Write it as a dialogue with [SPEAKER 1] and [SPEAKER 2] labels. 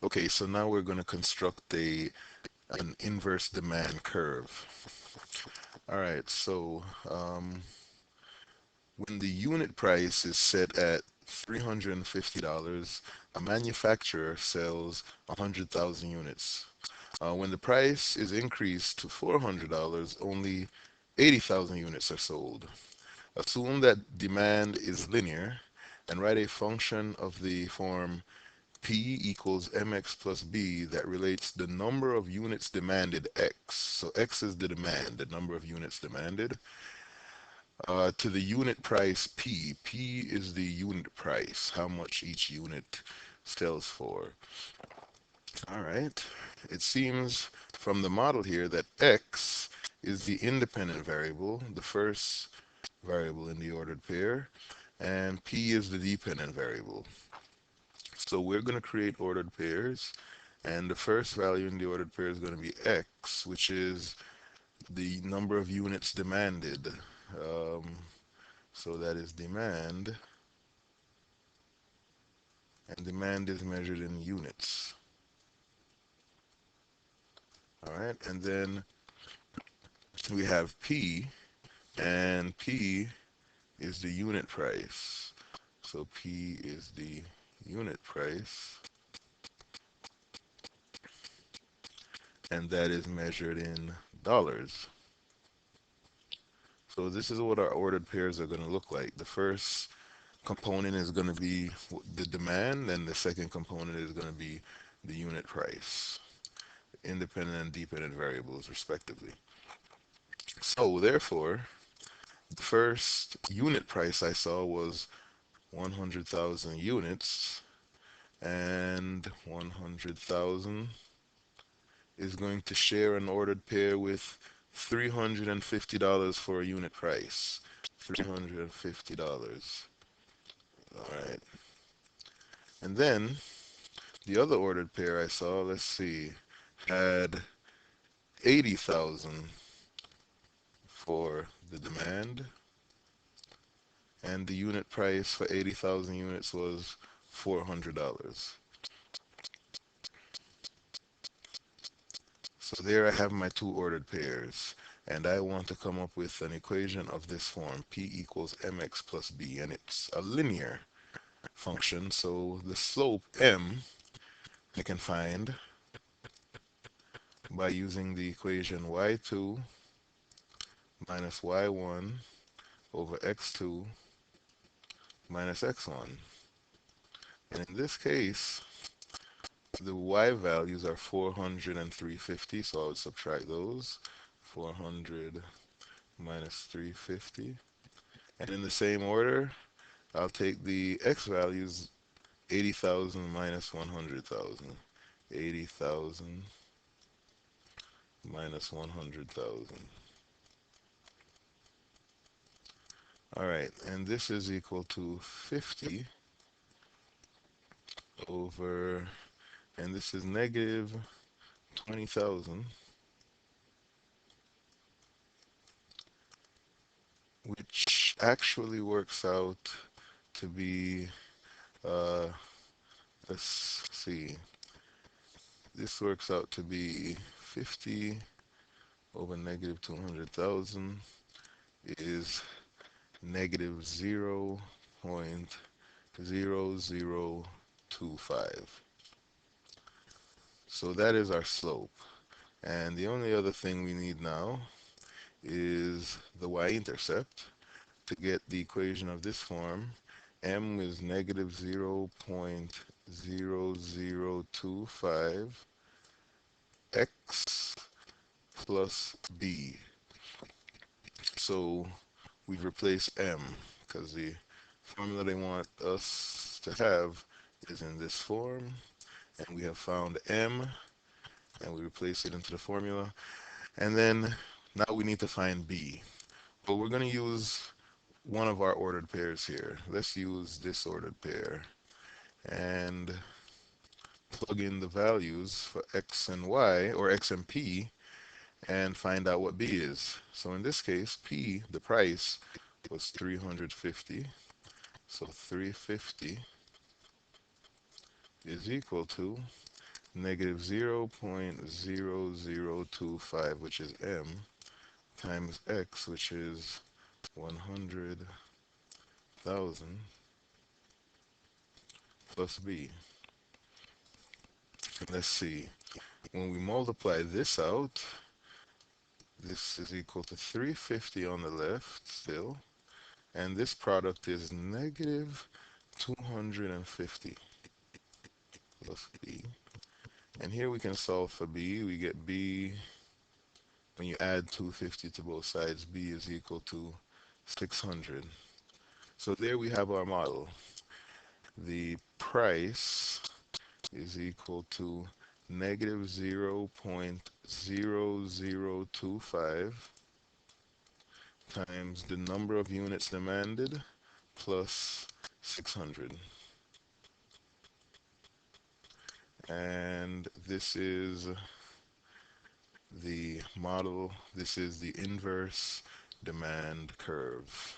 [SPEAKER 1] Okay, so now we're going to construct an inverse demand curve. All right, so when the unit price is set at $350, a manufacturer sells 100,000 units. When the price is increased to $400, only 80,000 units are sold. Assume that demand is linear and write a function of the form P equals mx plus b that relates the number of units demanded x. So x is the demand, the number of units demanded, to the unit price P. P is the unit price, how much each unit sells for. All right. It seems from the model here that x is the independent variable, the first variable in the ordered pair, and P is the dependent variable. So we're going to create ordered pairs, and the first value in the ordered pair is going to be x, which is the number of units demanded. Um, so that is demand, and demand is measured in units. All right, and then we have P, and P is the unit price. So P is the unit price, and that is measured in dollars. So this is what our ordered pairs are going to look like. The first component is going to be the demand, and the second component is going to be the unit price, independent and dependent variables, respectively. So therefore, the first unit price I saw was 100,000 units, and 100,000 is going to share an ordered pair with $350 for a unit price. $350. All right. And then the other ordered pair I saw, let's see, had 80,000 for the demand, and the unit price for 80,000 units was $400. So there I have my two ordered pairs, and I want to come up with an equation of this form, P equals mx plus b, and it's a linear function, so the slope m I can find by using the equation y2 minus y1 over x2 minus x1. And in this case, the y values are 400 and 350, so I would subtract those. 400 minus 350. And in the same order, I'll take the x values, 80,000 minus 100,000. 80,000 minus 100,000. All right, and this is equal to 50 over, and this is negative 20,000, which actually works out to be, uh, let's see, this works out to be 50 over negative 200,000 is negative 0.0025. So that is our slope. And the only other thing we need now is the y-intercept to get the equation of this form. M is negative 0.0025 x plus b. So we've replaced m because the formula they want us to have is in this form, and we have found m, and we replace it into the formula. And then now we need to find b. But we're going to use one of our ordered pairs here. Let's use this ordered pair and plug in the values for x and y, or x and p, and find out what b is. So in this case, p, the price, was 350. So 350 is equal to negative 0.0025, which is M, times X, which is 100,000, plus B. Let's see. When we multiply this out, this is equal to 350 on the left still, and this product is negative 250 plus B. And here we can solve for B. We get B, when you add 250 to both sides, B is equal to 600. So there we have our model. The price is equal to negative 0.0025 times the number of units demanded plus 600. And this is the model, this is the inverse demand curve.